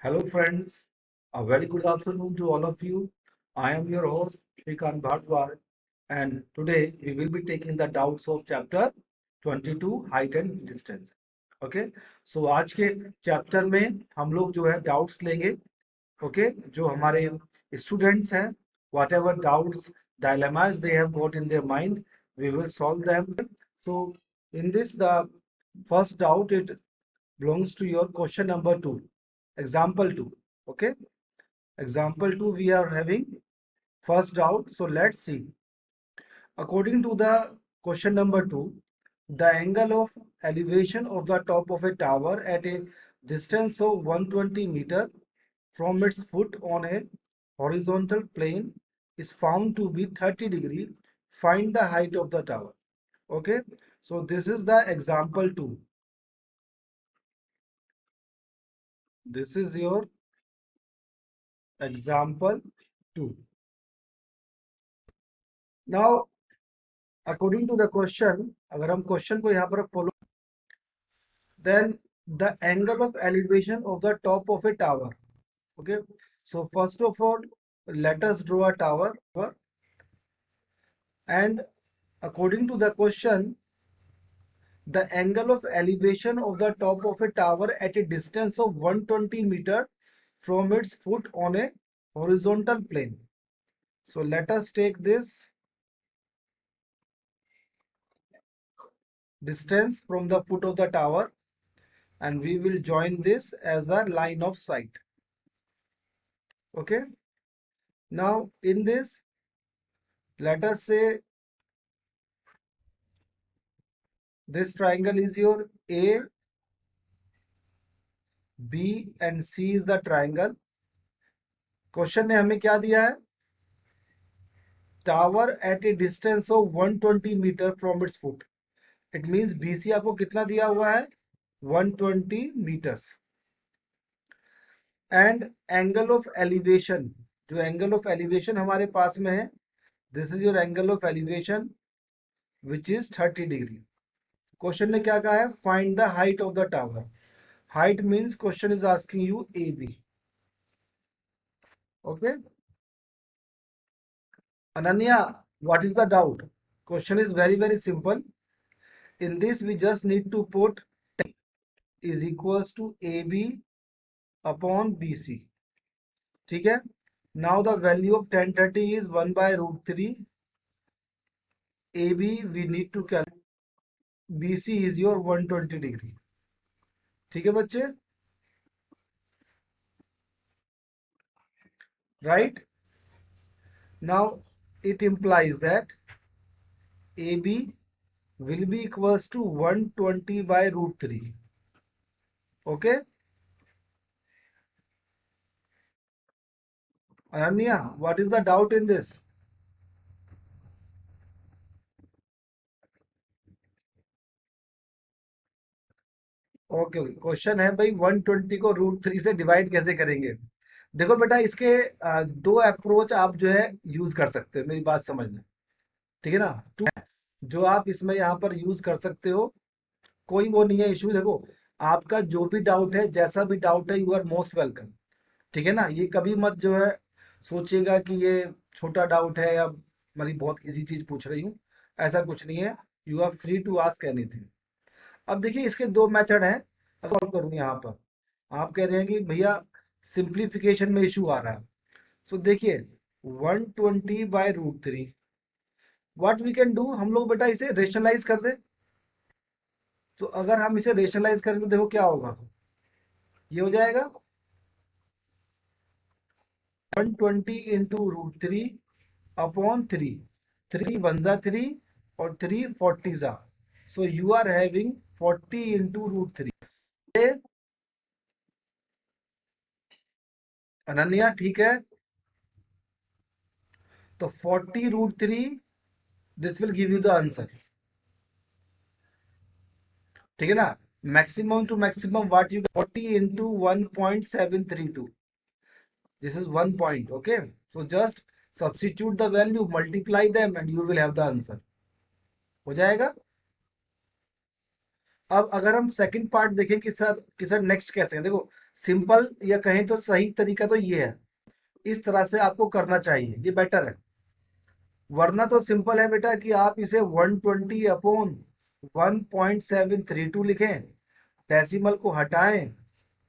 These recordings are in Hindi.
Hello, friends. A very good afternoon to all of you. I am your host, Shrikant Bhardwaj, and today we will be taking the doubts of chapter 22, height and distance. Okay, so आज के चैप्टर में हम लोग जो है डाउट्स लेंगे. Okay, जो हमारे स्टूडेंट्स हैं, whatever doubts, dilemmas they have got in their mind, we will solve them. So in this, the first doubt it belongs to your question number 2, example 2. Okay, example 2 we are having first doubt. So let's see. According to the question number 2, the angle of elevation of the top of a tower at a distance of 120 meter from its foot on a horizontal plane is found to be 30 degree. Find the height of the tower. Okay, so this is the example 2. This is your example 2. Now, according to the question, अगर हम क्वेश्चन को यहाँ पर follow, then the angle of elevation of the top of a tower. Okay, so first of all, let us draw a tower, and according to the question, the angle of elevation of the top of a tower at a distance of 120 meter from its foot on a horizontal plane. So let us take this distance from the foot of the tower and we will join this as a line of sight. Okay, now in this, let us say this triangle is your A, B and C is the triangle. Question ने हमें क्या दिया है? Tower at a distance of 120 meter from its foot. It means BC आपको कितना दिया हुआ है? 120 meters. And angle of elevation, जो एंगल ऑफ एलिवेशन हमारे पास में है, this is your angle of elevation which is 30 degree. Question ने क्या कहा है? Find the height of the tower. Height means question is asking you AB. Okay, Ananya, what is the doubt? Question is very simple. In this, we just need to put is equals to AB upon BC. ठीक है? Now the value of tan 30 is 1 by root 3. AB we need to calculate. BC is your 120 degree. ठीक है बच्चे? Right? Now it implies that AB will be equals to 120 by root 3. Okay? Ananya, what is the doubt in this? Okay, question है भाई 120 को रूट 3 से डिवाइड कैसे करेंगे? देखो बेटा, इसके दो अप्रोच आप जो है यूज कर सकते हो, मेरी बात समझना. ठीक है ना? टू जो आप इसमें यहाँ पर यूज कर सकते हो, कोई वो नहीं है इशू. देखो, आपका जो भी डाउट है, जैसा भी डाउट है, यू आर मोस्ट वेलकम. ठीक है ना? ये कभी मत जो है सोचिएगा कि ये छोटा डाउट है या मेरी बहुत इजी चीज पूछ रही हूँ. ऐसा कुछ नहीं है. You are free to ask anything. अब देखिए, इसके दो मेथड हैं. अगर सॉल्व करूँ यहाँ पर, आप कह रहे हैं कि भैया सिंप्लीफिकेशन में इशू आ रहा है. सो देखिए, 120 by root 3, what we can do, हम लोग बेटा इसे रेशनलाइज कर दे. तो अगर हम इसे रेशनलाइज करें तो देखो क्या होगा. ये हो जाएगा 120 इंटू रूट 3 अपॉन 3. 3 वन जा 3 और 3 40 जा. So you are having 40 into root 3. Ananya ठीक है? तो 40 root 3, this will give you the answer. ठीक है ना? Maximum to maximum what you 40 into 1.732. This is 1 point. Okay, so just substitute the value, multiply them and you will have the answer. हो जाएगा. अब अगर हम सेकंड पार्ट देखें कि सर नेक्स्ट कैसे है, देखो सिंपल या कहें तो सही तरीका तो ये है, इस तरह से आपको करना चाहिए, ये बेटर है। वरना तो सिंपल है बेटा कि आप इसे 120 अपॉन 1.732 लिखें, डेसिमल को हटाएं,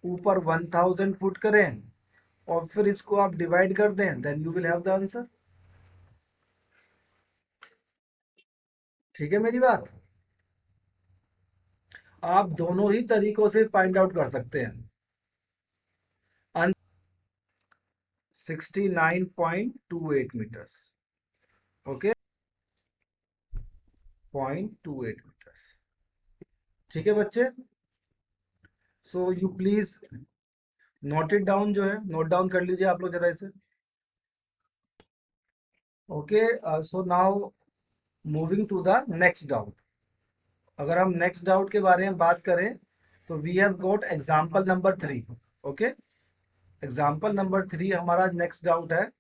ऊपर 1000 पुट करें और फिर इसको आप डिवाइड कर दें, then you will have the answer. ठीक है मेरी बात? आप दोनों ही तरीकों से फाइंड आउट कर सकते हैं। 69.28 मीटर्स। Okay, 0.28 metres. ठीक है बच्चे, so you please note it down, जो है नोट डाउन कर लीजिए आप लोग जरा इसे। Okay, so now moving to the next doubt. अगर हम नेक्स्ट डाउट के बारे में बात करें तो we have got example number 3। Okay, example number 3 हमारा नेक्स्ट डाउट है।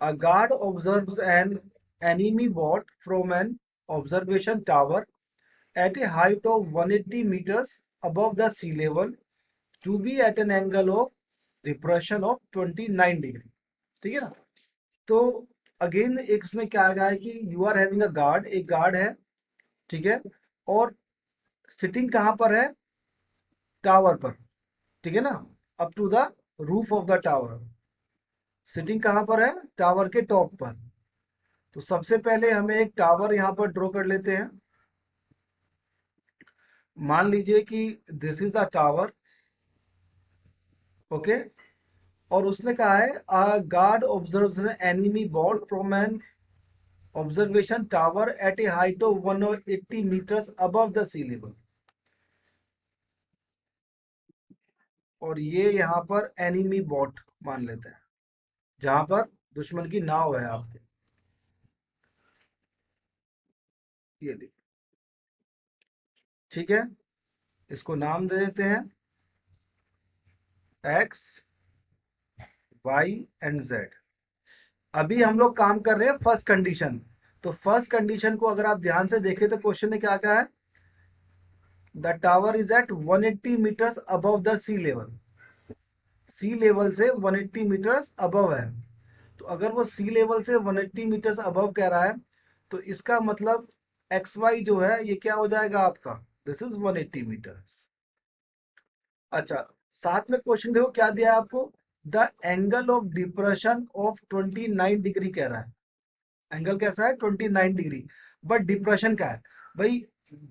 A guard observes an enemy boat from an observation tower at a height of 180 meters above the sea level to be at an angle of depression of 29 degree. ठीक है ना? तो अगेन एक उसमें क्या आ गया है कि you are having a guard, एक गार्ड है, ठीक है, और सिटिंग कहां पर है? टावर पर, ठीक है ना, up to the roof of the tower. Sitting कहां पर है? टावर के टॉप पर। तो सबसे पहले हमें एक टावर यहां पर ड्रॉ कर लेते हैं। मान लीजिए कि this is a tower. Okay, और उसने कहा है a guard observes an enemy boat from an observation tower at a height of 180 meters above the sea level. और ये यहाँ पर एनिमी बोट मान लेते हैं, जहां पर दुश्मन की नाव है आपके। ये देखिए, ठीक है, इसको नाम दे देते हैं एक्स, वाई एंड जेड। अभी हम लोग काम कर रहे हैं फर्स्ट कंडीशन। तो फर्स्ट कंडीशन को अगर आप ध्यान से देखें तो क्वेश्चन ने क्या कहा है? The tower is at 180 meters above the sea level. Sea level से 180 मीटर्स अबव है। तो अगर वो सी लेवल से 180 मीटर्स अबव कह रहा है, तो इसका मतलब एक्स वाई जो है ये क्या हो जाएगा आपका? This is 180 meters. अच्छा, साथ में क्वेश्चन देखो क्या दिया है आपको? The angle of depression of 29 degree कह रहा है। एंगल कैसा है? 29 डिग्री। बट डिप्रेशन क्या है भाई?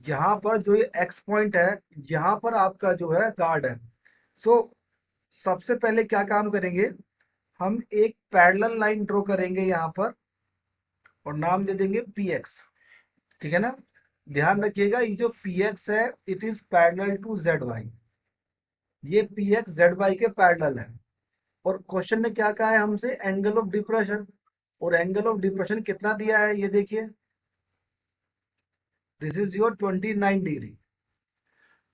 यहाँ पर जो ये एक्स पॉइंट है, यहाँ पर आपका जो है गार्ड है। सो सबसे पहले क्या काम करेंगे? हम एक पैरेलल लाइन ड्रॉ करेंगे यहाँ पर और नाम दे देंगे पी एक्स। ठीक है ना? ध्यान रखिएगा ये जो पी एक्स है it is parallel to Z Y. ये पी एक्स जेड वाई के पैरेलल है। और क्वेश्चन ने क्या कहा है हमसे? Angle of depression. और एंगल ऑफ डिप्रेशन कितना दिया है ये देखिए, दिस इज योर 29 डिग्री।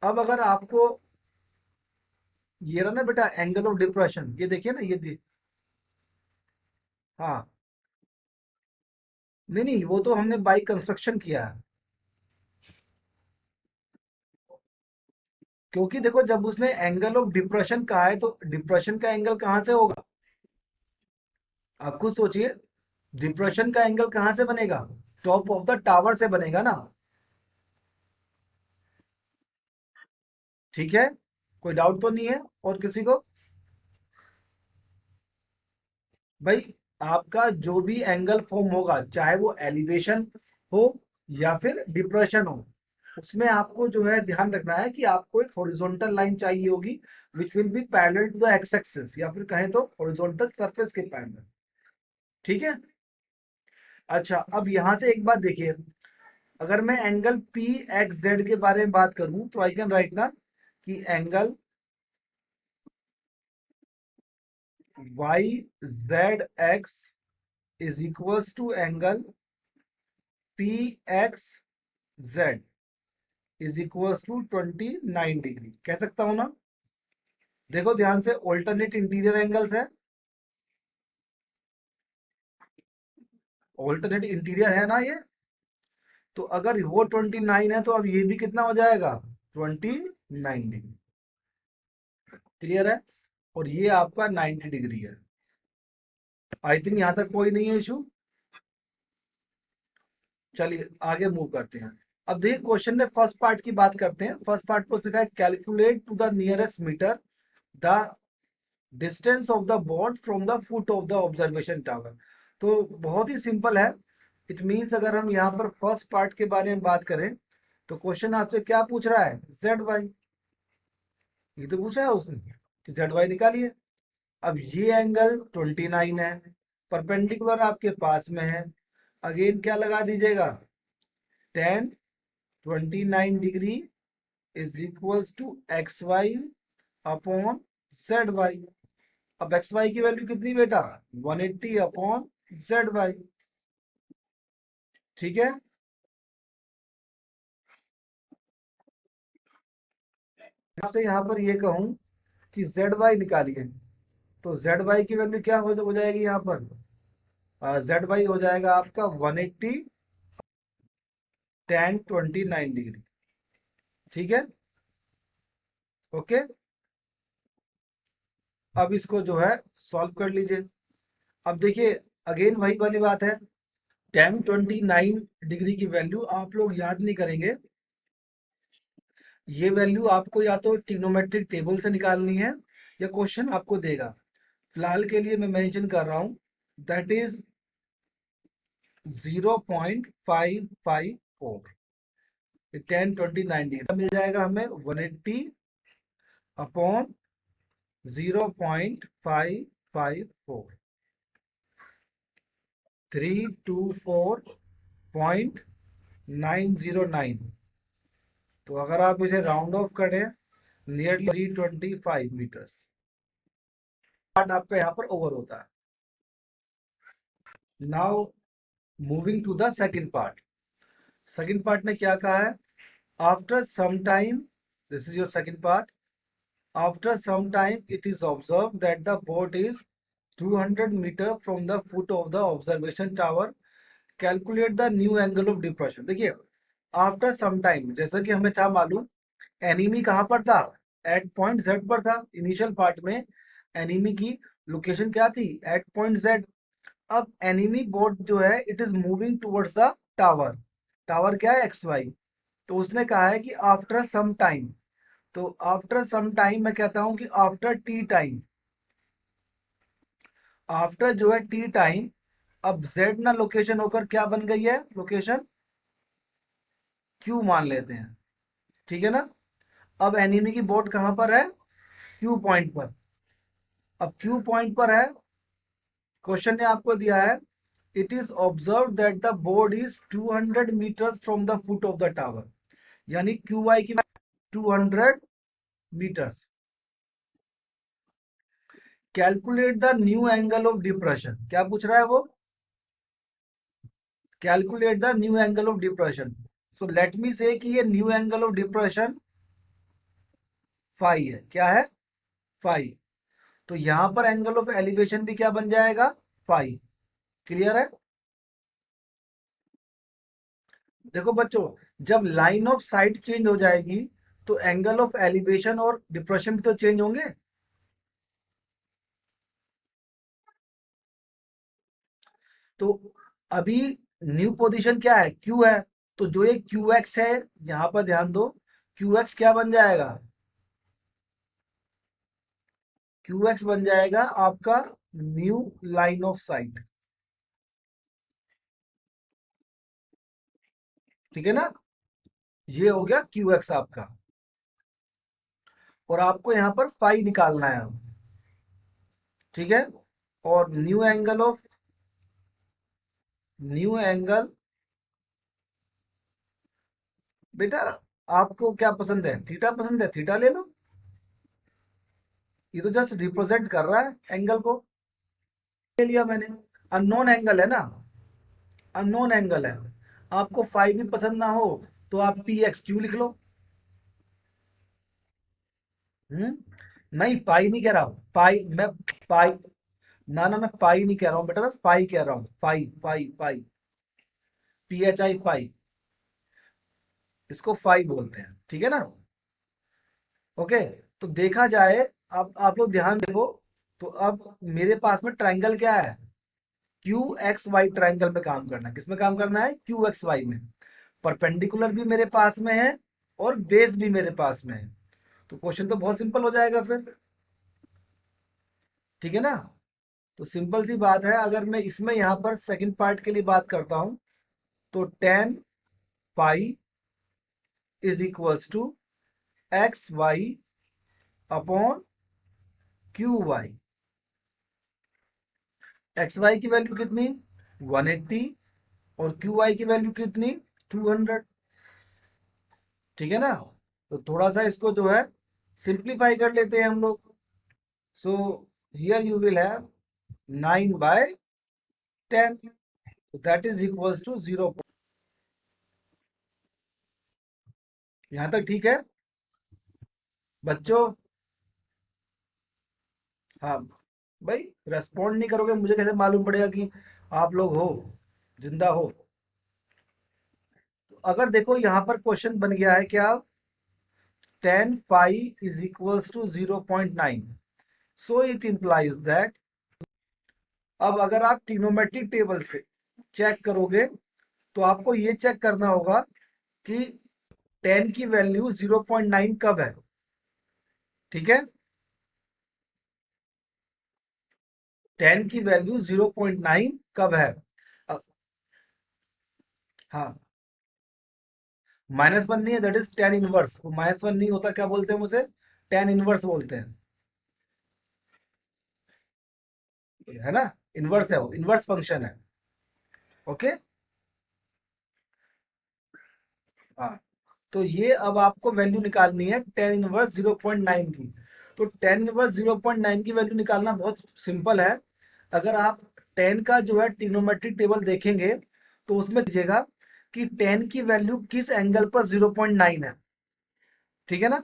अब अगर आपको ये रहा ना बेटा एंगल ऑफ डिप्रेशन, ये देखिए ना, हाँ, नहीं नहीं, वो तो हमने बाई कंस्ट्रक्शन किया है। क्योंकि देखो जब उसने एंगल ऑफ डिप्रेशन कहा है तो डिप्रेशन का एंगल कहां से होगा? आप खुद सोचिए, डिप्रेशन का एंगल कहां से बनेगा? टॉप ऑफ द टावर से बनेगा ना। ठीक है, कोई डाउट तो नहीं है और किसी को? भाई आपका जो भी एंगल फॉर्म होगा, चाहे वो एलिवेशन हो या फिर डिप्रेशन हो, उसमें आपको जो है ध्यान रखना है कि आपको एक हॉरिजॉन्टल लाइन चाहिए होगी which will be parallel to the X axis, या फिर कहें तो हॉरिजॉन्टल सरफेस के पैरेलल। ठीक है? अच्छा, अब यहां से एक बात देखिए, अगर मैं एंगल पी एक्स जेड के बारे में बात करूं तो आई कैन राइट ना कि angle Y Z X is equals to angle P X Z is equals to 29 degree. कह सकता हूं ना? देखो ध्यान से, ऑल्टरनेट इंटीरियर एंगल्स है, ऑल्टरनेट इंटीरियर है ना ये। तो अगर वो 29 है तो अब ये भी कितना हो जाएगा? 20। 9 डिग्री। क्लियर है? और ये आपका 90 डिग्री है। आई थिंक यहां तक कोई नहीं है इशू। चलिए आगे मूव करते हैं। अब देखिए क्वेश्चन में फर्स्ट पार्ट की बात करते हैं। फर्स्ट पार्ट को सिखा है calculate to the nearest meter the distance of the board from the foot of the observation tower. तो बहुत ही सिंपल है। इट मीन्स अगर हम यहाँ पर फर्स्ट पार्ट के बारे में बात करें तो क्वेश्चन आपसे क्या पूछ रहा है? Z Y. ये तो पूछा है उसने कि जेड वाई निकालिए। अब ये एंगल 29 है, परपेंडिकुलर आपके पास में है। अगेन क्या लगा दीजिएगा? Tan 29 degree is equals to X Y upon Z Y. अब एक्स वाई की वैल्यू कितनी बेटा? 180 अपॉन जेड वाई। ठीक है। आपसे यहाँ पर ये कहूं कि जेड वाई निकालिए तो जेड वाई की वैल्यू क्या हो जाएगी यहाँ पर? जेड वाई हो जाएगा आपका 180 टेन 29 डिग्री। ठीक है, ओके। अब इसको जो है सॉल्व कर लीजिए। अब देखिए अगेन वही वाली बात है, टेन 29 डिग्री की वैल्यू आप लोग याद नहीं करेंगे। ये वैल्यू आपको या तो ट्रिग्नोमेट्रिक टेबल से निकालनी है या क्वेश्चन आपको देगा। फिलहाल के लिए मैं मेंशन कर रहा हूं, दैट इज 0.554। 1029 डिग्री मिल जाएगा हमें 180 अपॉन 0.554, 324.909। तो अगर आप इसे राउंड ऑफ करें नियरली 325 मीटर्स पार्ट आपका यहाँ पर ओवर होता है। Now moving to the second part. Second part ने क्या कहा है? After some time, this is your second part, after some time it is observed that the boat is 200 meter from the foot of the observation tower, calculate the new angle of depression। देखिए आफ्टर सम टाइम जैसा कि हमें था मालूम, एनिमी कहां पर था? एट पॉइंट जेड पर था। इनिशियल पार्ट में एनिमी की लोकेशन क्या थी? At point Z. अब एनिमी बोट जो है it is moving towards the tower. Tower क्या है? X Y. तो उसने कहा है कि आफ्टर सम टाइम, तो आफ्टर सम टाइम मैं कहता हूं कि आफ्टर टी टाइम, आफ्टर जो है टी टाइम, अब जेड ना लोकेशन होकर क्या बन गई है? लोकेशन क्यू मान लेते हैं। ठीक है ना? अब एनिमी की बोट कहां पर है? क्यू पॉइंट पर। अब क्यू पॉइंट पर है, क्वेश्चन ने आपको दिया है it is observe that the board is 200 metres from the foot of the tower, यानी क्यू वाई की 200 metres. Calculate the new angle of depression. क्या पूछ रहा है वो? Calculate the new angle of depression. So let me say कि ये new angle of depression phi है। क्या है? फाई। तो यहां पर एंगल ऑफ एलिवेशन भी क्या बन जाएगा? फाई। क्लियर है? देखो बच्चों, जब लाइन ऑफ साइट चेंज हो जाएगी तो एंगल ऑफ एलिवेशन और डिप्रेशन भी तो चेंज होंगे। तो अभी न्यू पोजीशन क्या है? क्यू है। तो जो ये क्यू एक्स है, यहां पर ध्यान दो, क्यू एक्स क्या बन जाएगा? क्यू एक्स बन जाएगा आपका न्यू लाइन ऑफ साइट। ठीक है ना? ये हो गया क्यू एक्स आपका। और आपको यहां पर फाई निकालना है। ठीक है? और न्यू एंगल बेटा, आपको क्या पसंद है? थीटा पसंद है? थीटा ले लो। ये तो जस्ट रिप्रेजेंट कर रहा है एंगल को। ले लिया मैंने। अननोन एंगल है ना, अननोन एंगल है। आपको फाई भी पसंद ना हो तो आप पी एक्स क्यू लिख लो। नहीं पाई नहीं कह रहा हूं, पाई मैं, पाई ना ना, मैं पाई नहीं कह रहा हूं बेटा, मैं पाई कह रहा हूं। पाई पाई पाई, पी एच आई पाई, इसको फाई बोलते हैं। ठीक है ना? ओके, तो देखा जाए, अब आप लोग ध्यान देखो, तो अब मेरे पास में ट्रायंगल क्या है, क्यू एक्स वाई ट्रायंगल में काम करना है। किसमें काम करना है, क्यू एक्स वाई में। परपेंडिकुलर भी मेरे पास में है और बेस भी मेरे पास में है, तो क्वेश्चन तो बहुत सिंपल हो जाएगा फिर। ठीक है ना। तो सिंपल सी बात है, अगर मैं इसमें यहां पर सेकंड पार्ट के लिए बात करता हूं, तो tan pi is equals to X Y upon Q Y. X Y की वैल्यू कितनी, 180, और क्यू वाई की वैल्यू कितनी, 200। ठीक है ना। तो थोड़ा सा इसको जो है सिंप्लीफाई कर लेते हैं हम लोग। So here you will have 9/10, that is equals to 0। यहां तक ठीक है बच्चों। हाँ भाई, रेस्पॉन्ड नहीं करोगे मुझे कैसे मालूम पड़ेगा कि आप लोग हो, जिंदा हो। तो अगर देखो यहां पर क्वेश्चन बन गया है क्या, 10 pi is equals to 0.9, so it implies that, अब अगर आप ट्रिग्नोमेट्रिक टेबल से चेक करोगे तो आपको ये चेक करना होगा कि 10 की वैल्यू 0.9 कब है। ठीक है, 10 की वैल्यू 0.9 कब है। अ, हाँ, -1 नहीं है, दैट इज टेन इनवर्स। वो -1 नहीं होता, क्या बोलते हैं उसे, टेन इनवर्स बोलते हैं, है ना। इनवर्स है, वो इनवर्स फंक्शन है। ओके। हाँ, तो ये अब आपको वैल्यू निकालनी है टेन इनवर्स 0.9 की। तो टेन इनवर्स 0.9 की वैल्यू निकालना बहुत सिंपल है। अगर आप 10 का जो है ट्रिग्नोमेट्रिक टेबल देखेंगे तो उसमें दीजिएगा कि 10 की वैल्यू किस एंगल पर 0.9 है। ठीक है ना,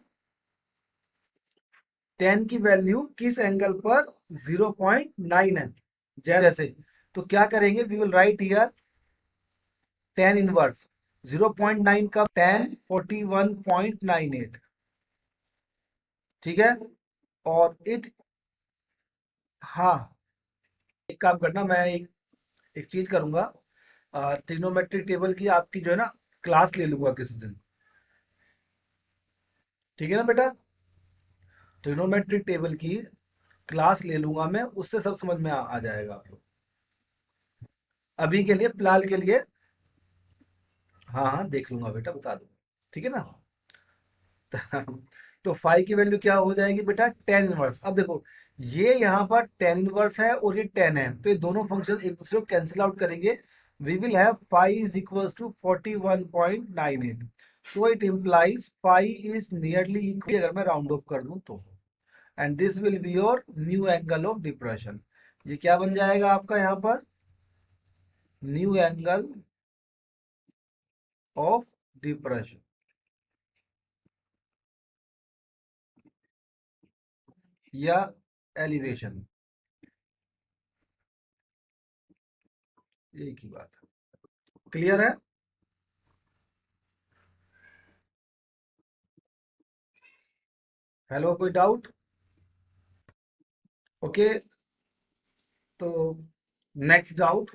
10 की वैल्यू किस एंगल पर 0.9 है। जैसे, तो क्या करेंगे, we will write here 10 inverse 0.9 का 10 41.98। ठीक है, और इट, हाँ, एक काम करना, मैं एक चीज करूंगा, ट्रिग्नोमेट्रिक टेबल की आपकी जो है ना क्लास ले लूंगा किसी दिन। ठीक है ना बेटा, ट्रिग्नोमेट्रिक टेबल की क्लास ले लूंगा मैं, उससे सब समझ में आ जाएगा आप लोग। अभी के लिए, फिलहाल के लिए, हाँ हाँ देख लूंगा बेटा, बता दूंगा। ठीक है ना। तो फाइव की वैल्यू क्या हो जाएगी बेटा, टेन इनवर्स। अब देखो, ये यहाँ पर टेन इनवर्स है और ये टेन है, तो ये दोनों फंक्शन एक दूसरे को कैंसिल आउट करेंगे। We will have five is equals to 41.98, so it implies five is nearly equal, अगर मैं राउंड ऑफ कर दूं तो, and this will be your new angle of depression. ये क्या बन जाएगा आपका यहाँ पर, न्यू एंगल ऑफ डिप्रेशन या एलिवेशन, एक ही बात है। क्लियर है। हेलो, कोई डाउट। ओके, तो नेक्स्ट डाउट,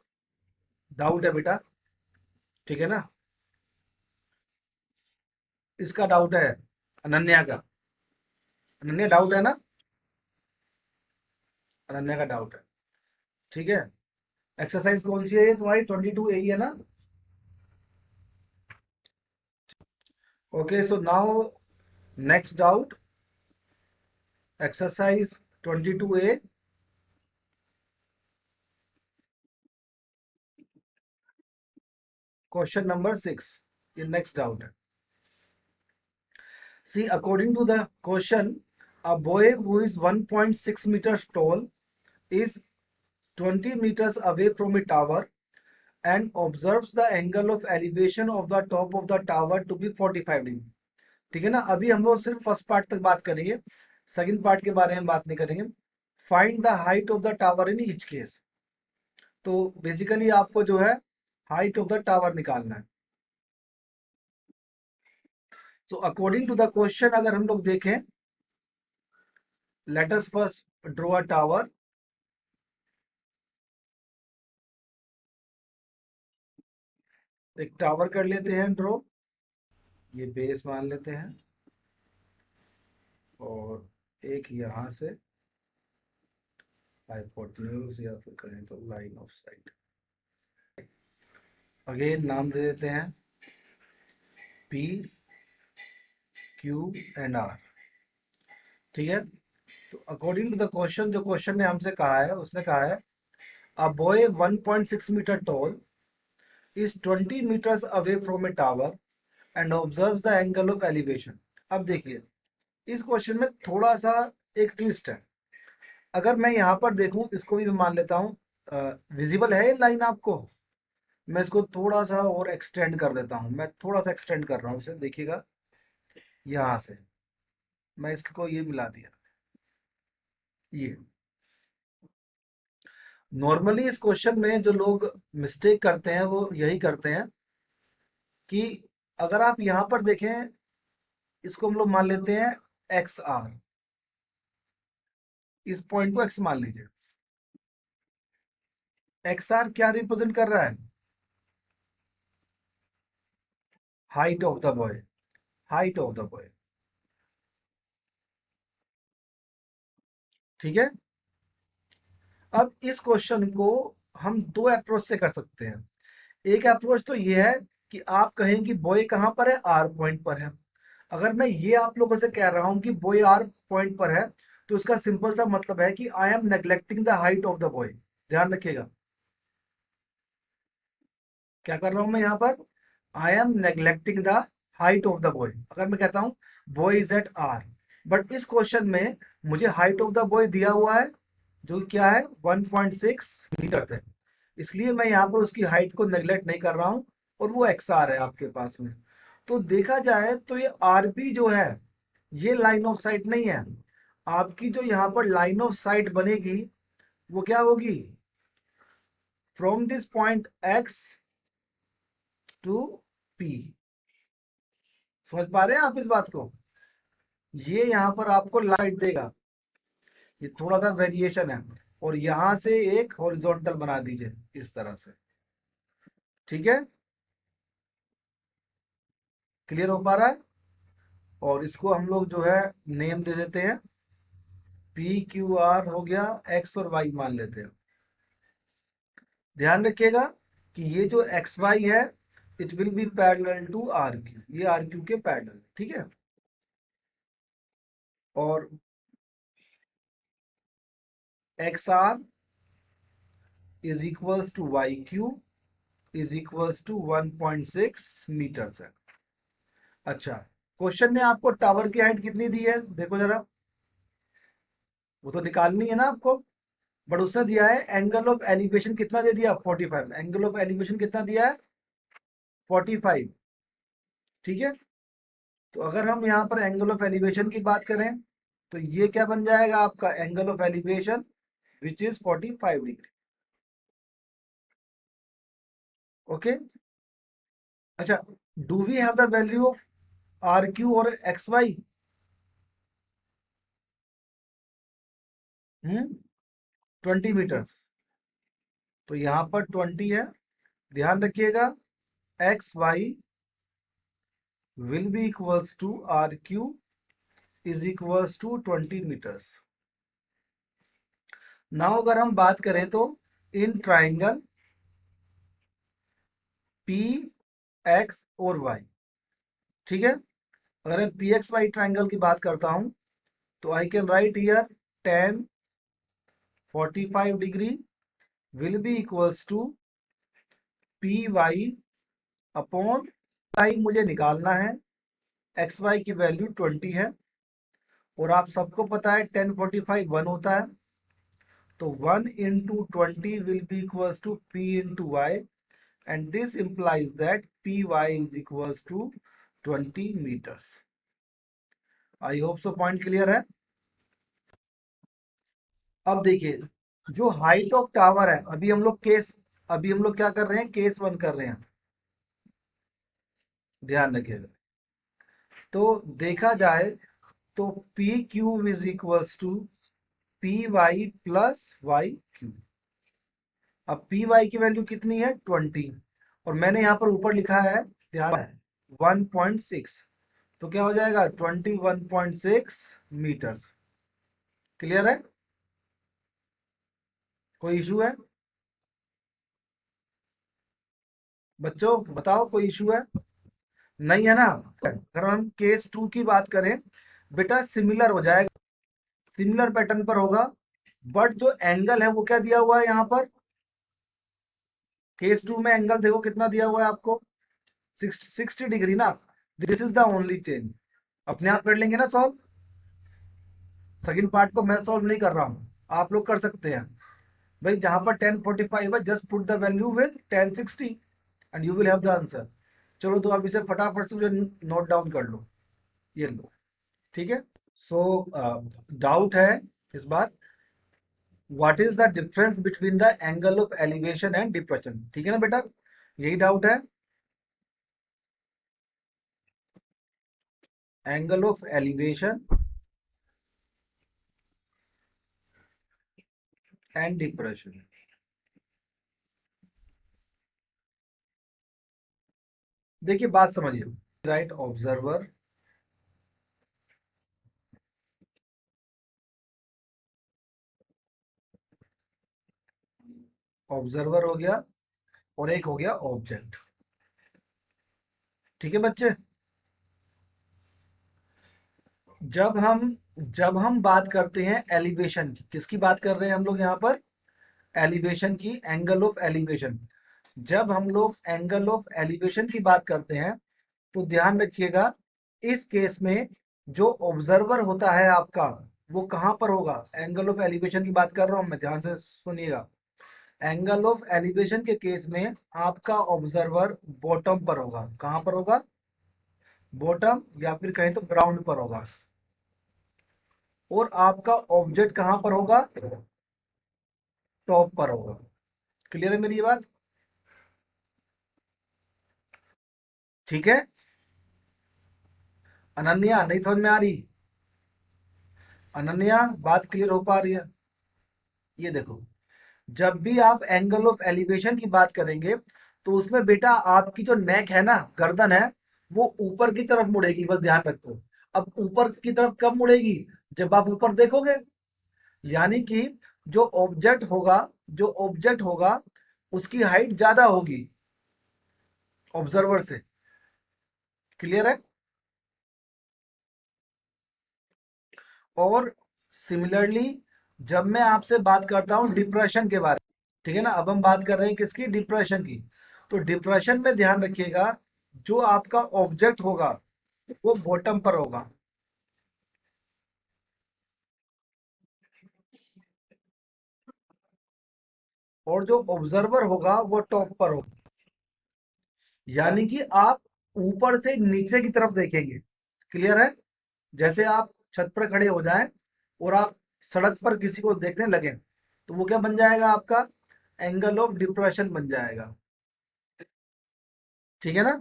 डाउट है बेटा। ठीक है ना, इसका डाउट है, अनन्या का। अनन्या डाउट है ना, अनन्या का डाउट है। ठीक है, एक्सरसाइज कौन सी है ये तुम्हारी, 22 ए है ना। Okay, so now next doubt, exercise 22 A, question number 6। ये नेक्स्ट डाउट है। See, according to the question, a boy who is 1.6 meters tall is 20 meters away from a tower and observes the angle of elevation of the top of the tower to be 45 degree. ठीक है ना, अभी हम लोग सिर्फ फर्स्ट पार्ट तक बात करेंगे, सेकंड पार्ट के बारे में बात नहीं करेंगे। Find the height of the tower in each case. तो बेसिकली आपको जो है हाइट ऑफ द टावर निकालना है। तो अकॉर्डिंग टू द क्वेश्चन अगर हम लोग देखें, let us first draw a tower. एक टावर कर लेते हैं ड्रॉ, ये बेस मान लेते हैं, और एक यहां से हाइपोटेन्यूज या फिर करें तो लाइन ऑफ साइट। अगेन नाम दे देते हैं पी क्यू एंड आर। ठीक है, तो अकॉर्डिंग टू द क्वेश्चन, जो क्वेश्चन ने हमसे कहा है, उसने कहा है a boy 1.6 metre tall is 20 meters away from a tower and observes the angle of elevation। अब देखिए, इस क्वेश्चन में थोड़ा सा एक ट्विस्ट है। अगर मैं यहां पर देखूं, इसको भी मैं मान लेता हूं, विजिबल है ये लाइन आपको? मैं इसको थोड़ा सा और एक्सटेंड कर देता हूं, मैं थोड़ा सा एक्सटेंड कर रहा हूं इसे, देखिएगा यहां से मैं इसको ये मिला दिया। ये नॉर्मली इस क्वेश्चन में जो लोग मिस्टेक करते हैं वो यही करते हैं कि अगर आप यहां पर देखें, इसको हम लोग मान लेते हैं एक्स आर, इस पॉइंट को एक्स मान लीजिए। एक्स आर क्या रिप्रेजेंट कर रहा है? Height of the boy, height of the boy. ठीक है, अब इस क्वेश्चन को हम दो अप्रोच से कर सकते हैं। एक अप्रोच तो ये है कि आप कहें कि बॉय कहां पर है? आर पॉइंट पर है। अगर मैं ये आप लोगों से कह रहा हूं कि बॉय आर पॉइंट पर है, तो इसका सिंपल सा मतलब है कि I am neglecting the height of the boy. ध्यान रखिएगा, क्या कर रहा हूं मैं यहां पर? I am neglecting the height of the boy. अगर मैं कहता हूं boy is at R, but इस क्वेश्चन में मुझे हाइट ऑफ द बॉय दिया हुआ है जो क्या है 1.6 मीटर है, इसलिए मैं यहाँ पर उसकी हाइट को नेग्लेक्ट नहीं कर रहा हूं, और वो एक्स आर है आपके पास में। तो देखा जाए तो ये आरबी जो है, ये लाइन ऑफ साइट नहीं है। आपकी जो यहाँ पर लाइन ऑफ साइट बनेगी वो क्या होगी? From this point X to P. समझ पा रहे हैं आप इस बात को? ये यहाँ पर आपको लाइट देगा, ये थोड़ा सा वेरिएशन है, और यहां से एक हॉरिजॉन्टल बना दीजिए इस तरह से। ठीक है, क्लियर हो पा रहा है? और इसको हम लोग जो है नेम दे देते हैं, पी क्यू आर हो गया, एक्स और वाई मान लेते हैं। ध्यान रखिएगा कि ये जो एक्स वाई है, it will be parallel to R Q, ये आर क्यू के पैरेलल। ठीक है, और X R is equals to Y Q is equals to 1.6 metre है। अच्छा, क्वेश्चन ने आपको टावर की हाइट कितनी दी है देखो जरा, वो तो निकालनी है ना आपको। बट उसने दिया है एंगल ऑफ एलिवेशन कितना दे दिया? 45। एंगल ऑफ एलिवेशन कितना दिया है? 45। ठीक है, तो अगर हम यहाँ पर एंगल ऑफ एलिवेशन की बात करें, तो ये क्या बन जाएगा आपका angle of elevation, which is 45 degree. Okay, अच्छा, do we have the value of R Q और एक्स वाई? 20 मीटर्स, तो यहाँ पर 20 है। ध्यान रखिएगा, X Y will be equals to RQ is equals to 20 meters। Now अगर हम बात करें तो इन ट्राइंगल पी एक्स और वाई, ठीक है, अगर मैं पी एक्स वाई ट्राइंगल की बात करता हूं, तो I can write here 10 45 degree will be equals to P Y upon Y मुझे निकालना है, एक्स वाई की वैल्यू 20 है, और आप सबको पता है 10 45 1 होता है, तो 1 into 20 will be equals to P into Y, and this implies that Py is equals to 20 meters। I hope so point clear है। अब देखिए, जो हाइट ऑफ टावर है, अभी हम लोग क्या कर रहे हैं? केस वन कर रहे हैं। ध्यान रखिएगा, तो देखा जाए तो P Q is equals to P Y plus Y Q. अब पी वाई की वैल्यू कितनी है 20, और मैंने यहाँ पर ऊपर लिखा है, ध्यान है, 1.6, तो क्या हो जाएगा 21.6 मीटर्स। क्लियर है? कोई इशू है बच्चों? बताओ, कोई इशू है? नहीं है ना? अगर हम केस 2 की बात करें, बेटा सिमिलर हो जाएगा, सिमिलर पैटर्न पर होगा, बट जो एंगल है वो क्या दिया हुआ है यहाँ पर? केस 2 में एंगल देखो कितना दिया हुआ है आपको, 60 डिग्री ना। This is the only change. अपने आप कर लेंगे ना सॉल्व। सेकंड पार्ट को मैं सॉल्व नहीं कर रहा हूँ, आप लोग कर सकते हैं। भाई जहां पर 1045 है, just put the value with 1060 and you will have the answer. चलो तो अब इसे फटाफट से मुझे नोट डाउन कर लो, ये लो, ठीक है। सो डाउट है इस बार, what is the difference between the angle of elevation and depression? ठीक है ना बेटा, यही डाउट है। Angle of elevation and depression. देखिए बात समझिए, राइट ऑब्जर्वर, ऑब्जर्वर हो गया और एक हो गया ऑब्जेक्ट। ठीक है बच्चे, जब हम जब हम बात करते हैं एलिवेशन की, किसकी बात कर रहे हैं हम लोग यहाँ पर? एलिवेशन की, एंगल ऑफ एलिवेशन। जब हम लोग एंगल ऑफ एलिवेशन की बात करते हैं तो ध्यान रखिएगा, इस केस में जो ऑब्जर्वर होता है आपका, वो कहां पर होगा? एंगल ऑफ एलिवेशन की बात कर रहा हूं मैं, ध्यान से सुनिएगा। एंगल ऑफ एलिवेशन के केस में आपका ऑब्जर्वर बॉटम पर होगा। कहां पर होगा? बॉटम, या फिर कहें तो ग्राउंड पर होगा। और आपका ऑब्जेक्ट कहां पर होगा? टॉप पर होगा। क्लियर है मेरी ये बात? ठीक है अनन्या, नहीं समझ में आ रही? अनन्या, बात क्लियर हो पा रही है? ये देखो, जब भी आप एंगल ऑफ एलिवेशन की बात करेंगे तो उसमें बेटा आपकी जो नेक है ना, गर्दन है, वो ऊपर की तरफ मुड़ेगी, बस ध्यान रखो। अब ऊपर की तरफ कब मुड़ेगी? जब आप ऊपर देखोगे, यानी कि जो ऑब्जेक्ट होगा, जो ऑब्जेक्ट होगा उसकी हाइट ज्यादा होगी ऑब्जर्वर से। क्लियर है? और सिमिलरली जब मैं आपसे बात करता हूं डिप्रेशन के बारे में, ठीक है ना, अब हम बात कर रहे हैं किसकी? डिप्रेशन की। तो डिप्रेशन में ध्यान रखिएगा, जो आपका ऑब्जेक्ट होगा वो बॉटम पर होगा, और जो ऑब्जर्वर होगा वो टॉप पर होगा। यानी कि आप ऊपर से नीचे की तरफ देखेंगे। क्लियर है? जैसे आप छत पर खड़े हो जाएं और आप सड़क पर किसी को देखने लगे, तो वो क्या बन जाएगा आपका? एंगल ऑफ डिप्रेशन बन जाएगा। ठीक है ना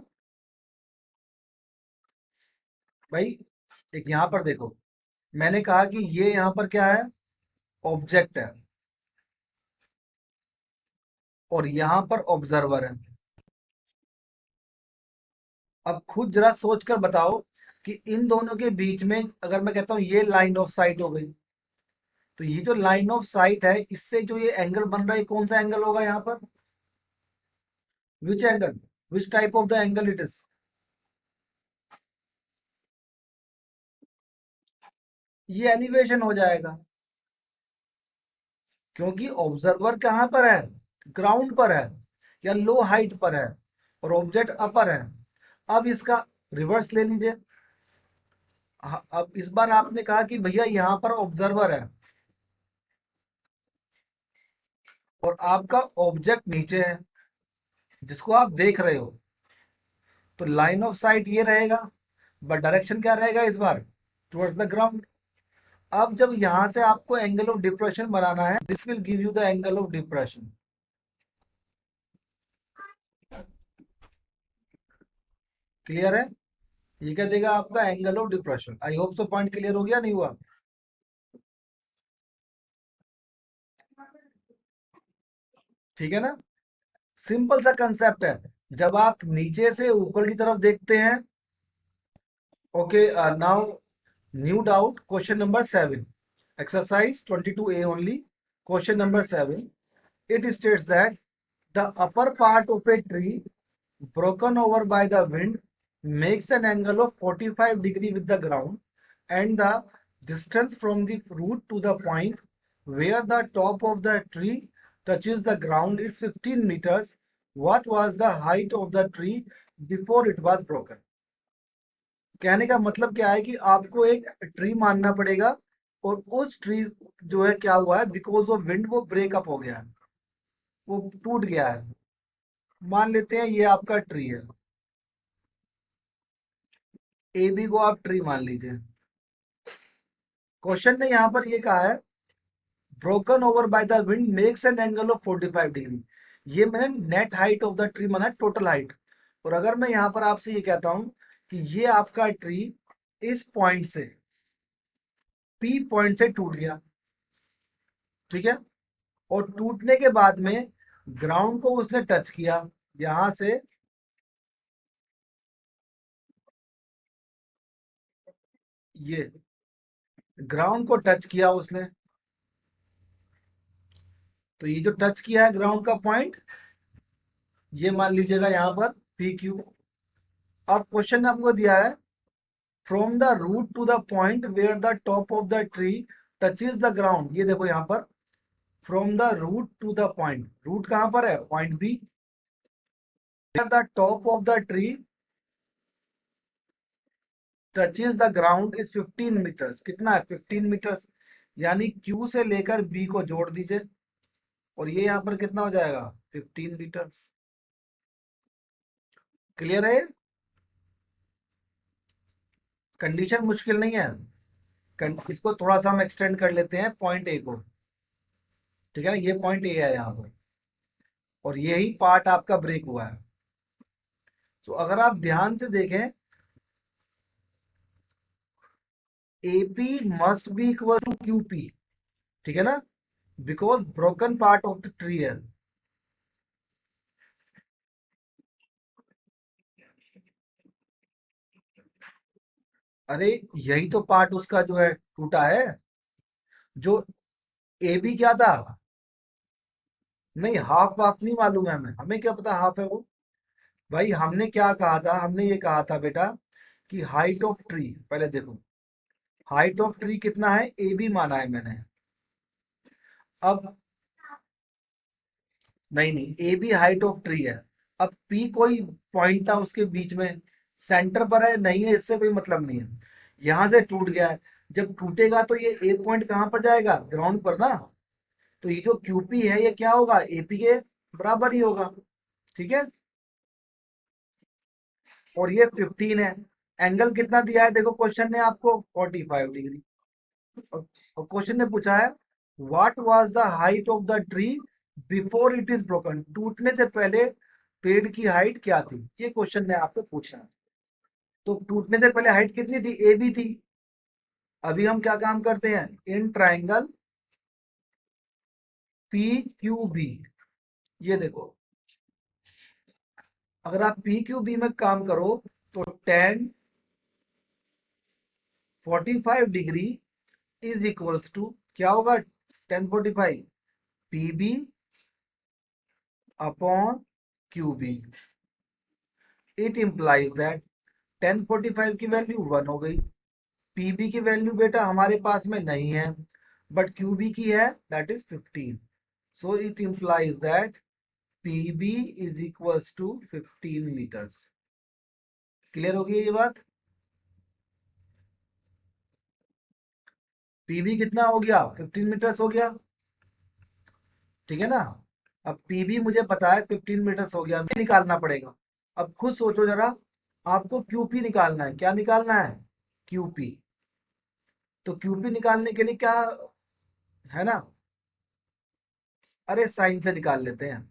भाई? एक यहां पर देखो, मैंने कहा कि ये यहां पर क्या है? ऑब्जेक्ट है, और यहां पर ऑब्जर्वर है। अब खुद जरा सोच कर बताओ कि इन दोनों के बीच में अगर मैं कहता हूं ये लाइन ऑफ साइट हो गई, तो ये जो लाइन ऑफ साइट है, इससे जो ये एंगल बन रहा है, कौन सा एंगल होगा यहाँ पर? Which angle? Which type of the angle it is? ये एलिवेशन हो जाएगा, क्योंकि ऑब्जर्वर कहां पर है? ग्राउंड पर है या लो हाइट पर है, और ऑब्जेक्ट अपर है। अब इसका रिवर्स ले लीजिए। अब इस बार आपने कहा कि भैया यहां पर ऑब्जर्वर है और आपका ऑब्जेक्ट नीचे है जिसको आप देख रहे हो, तो लाइन ऑफ साइट ये रहेगा, बट डायरेक्शन क्या रहेगा इस बार? Towards the ground. अब जब यहां से आपको एंगल ऑफ डिप्रेशन बनाना है, this will give you the angle of depression. Clear है? ये क्या देगा आपका? Angle of depression. I hope so point clear हो गया, नहीं हुआ? ठीक है ना। सिंपल सा कंसेप्ट है। जब आप नीचे से ऊपर की तरफ देखते हैं, okay, now new doubt, question number 7, exercise 22A only, question number 7. It states that the upper part of a tree broken over by the wind makes an angle of 45 degree with the ground, and the distance from the root to the point where the top of the tree touches the ground is 15 meters. What was the height of the tree before it was broken? कहने का मतलब क्या है कि आपको एक ट्री मानना पड़ेगा, और उस ट्री जो है क्या हुआ है, बिकॉज ऑफ विंड वो ब्रेकअप हो गया है, वो टूट गया है। मान लेते हैं ये आपका ट्री है, ए बी को आप ट्री मान लीजिए। क्वेश्चन ने यहाँ पर ये कहा है broken over by the wind makes an angle of 45 degree. ये मैंने net height of the tree माना, टोटल हाइट। और अगर मैं यहाँ पर आपसे ये कहता हूं कि ये आपका ट्री इस पॉइंट से, पी पॉइंट से टूट गया, ठीक है, और टूटने के बाद में ग्राउंड को उसने टच किया, यहां से ये ग्राउंड को टच किया उसने, तो ये जो टच किया है ग्राउंड का पॉइंट, ये मान लीजिएगा यहां पर पी क्यू। अब क्वेश्चन ने आपको दिया है from the root to the point where the top of the tree touches the ground. ये देखो यहां पर from the root to the point, root कहां पर है, point B, where the top of the tree touches the ground is 15 metres. कितना है, 15 मीटर्स। यानी क्यू से लेकर बी को जोड़ दीजिए, और ये यहां पर कितना हो जाएगा, 15 मीटर्स। क्लियर है। कंडीशन मुश्किल नहीं है। इसको थोड़ा सा हम एक्सटेंड कर लेते हैं पॉइंट ए को, ठीक है ना, ये पॉइंट ए है यहाँ पर, और यही पार्ट आपका ब्रेक हुआ है। तो अगर आप ध्यान से देखें, AP must be equal to QP, ठीक है ना, because broken part of the tree है। अरे यही तो पार्ट उसका जो है टूटा है, जो AB क्या था, नहीं हाफ वाफ नहीं मालूम है हमें, हमें क्या पता हाफ है वो। भाई हमने क्या कहा था, हमने ये कहा था बेटा कि हाइट ऑफ ट्री, पहले देखो हाइट ऑफ ट्री कितना है, AB माना है मैंने। अब नहीं नहीं, A B height of tree है। अब पी कोई पॉइंट था उसके बीच में, सेंटर पर है नहीं है, इससे कोई मतलब नहीं है। यहां से टूट गया है, जब टूटेगा तो ये ए पॉइंट कहां पर जाएगा, ग्राउंड पर ना। तो ये जो क्यूपी है ये क्या होगा, एपी के बराबर ही होगा, ठीक है। और ये 15 है। एंगल कितना दिया है, देखो क्वेश्चन ने आपको 45 डिग्री। और क्वेश्चन ने पूछा है what was the height of the tree before it is broken. टूटने से पहले पेड़ की हाइट क्या थी, ये क्वेश्चन ने आपसे पूछा। तो टूटने से पहले हाइट कितनी थी, ए बी थी। अभी हम क्या काम करते हैं, in triangle P Q B, ये देखो अगर आप पी क्यू बी में काम करो तो tan 45 degree is equals to क्या होगा, 1045 P B upon Q B. It implies that 1045 की वैल्यू 1 हो गई, पीबी की वैल्यू बेटा हमारे पास में नहीं है, बट क्यूबी की है, that is 15। So it implies that P B is equals to 15 metres. Clear हो गई ये बात। पीबी कितना हो गया, 15 मीटर्स हो गया, ठीक है ना। अब पीबी मुझे पता है 15 मीटर्स हो गया, मुझे निकालना पड़ेगा। अब खुद सोचो जरा, आपको क्यूपी निकालना है, क्या निकालना है, क्यूपी। तो क्यूपी निकालने के लिए क्या है ना, अरे साइन से निकाल लेते हैं।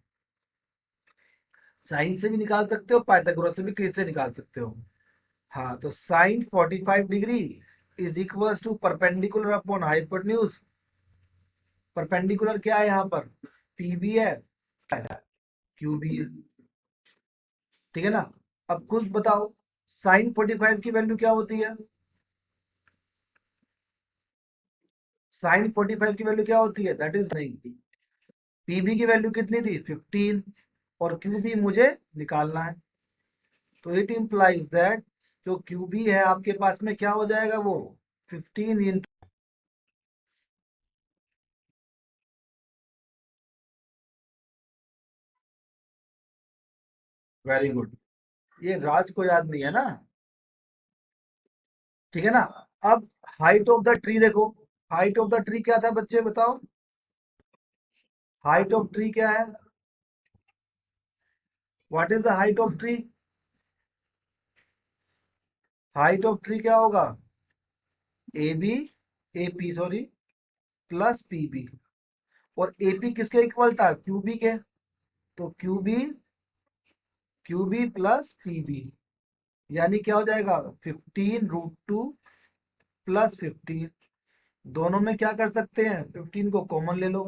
साइन से भी निकाल सकते हो, पाइथागोरस से भी कैसे निकाल सकते हो। हाँ, तो sine 45 degree is equal to perpendicular upon hypotenuse. Perpendicular क्या है यहाँ पर, पीबी है, क्यू बी है, ठीक है ना। अब खुद बताओ साइन 45 की वैल्यू क्या होती है? साइन 45 की वैल्यू क्या होती है? दैट इज नहीं, पीबी की वैल्यू कितनी थी? 15, और क्यूबी मुझे निकालना है। तो इट इम्प्लाइज दैट जो क्यूबी है आपके पास में क्या हो जाएगा? वो 15 इंटू, वेरी गुड, ये राज को याद नहीं है ना, ठीक है ना। अब हाइट ऑफ द ट्री देखो, हाइट ऑफ द ट्री क्या था बच्चे बताओ? हाइट ऑफ ट्री क्या है? What is the height of tree? Height of tree क्या होगा? A B, A P sorry, plus P B. और एपी किसके इक्वल था? क्यूबी के। तो क्यूबी प्लस पीबी, यानी क्या हो जाएगा? 15√2 प्लस 15। दोनों में क्या कर सकते हैं? 15 को कॉमन ले लो,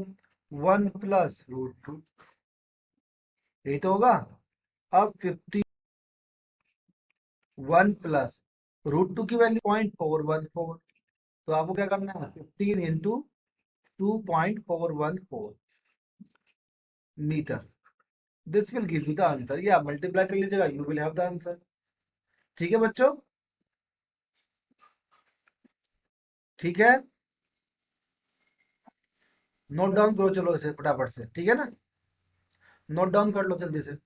1 प्लस √2, यही तो होगा। अब 1 प्लस √2 की वैल्यू 0.414, तो आपको क्या करना है? 15 into 2.414 metre. This will give you the answer, या मल्टीप्लाई कर लीजिएगा, you will have the answer. ठीक है बच्चों, ठीक है, नोट डाउन करो चलो इसे फटाफट से, ठीक है ना, नोट डाउन कर लो जल्दी से।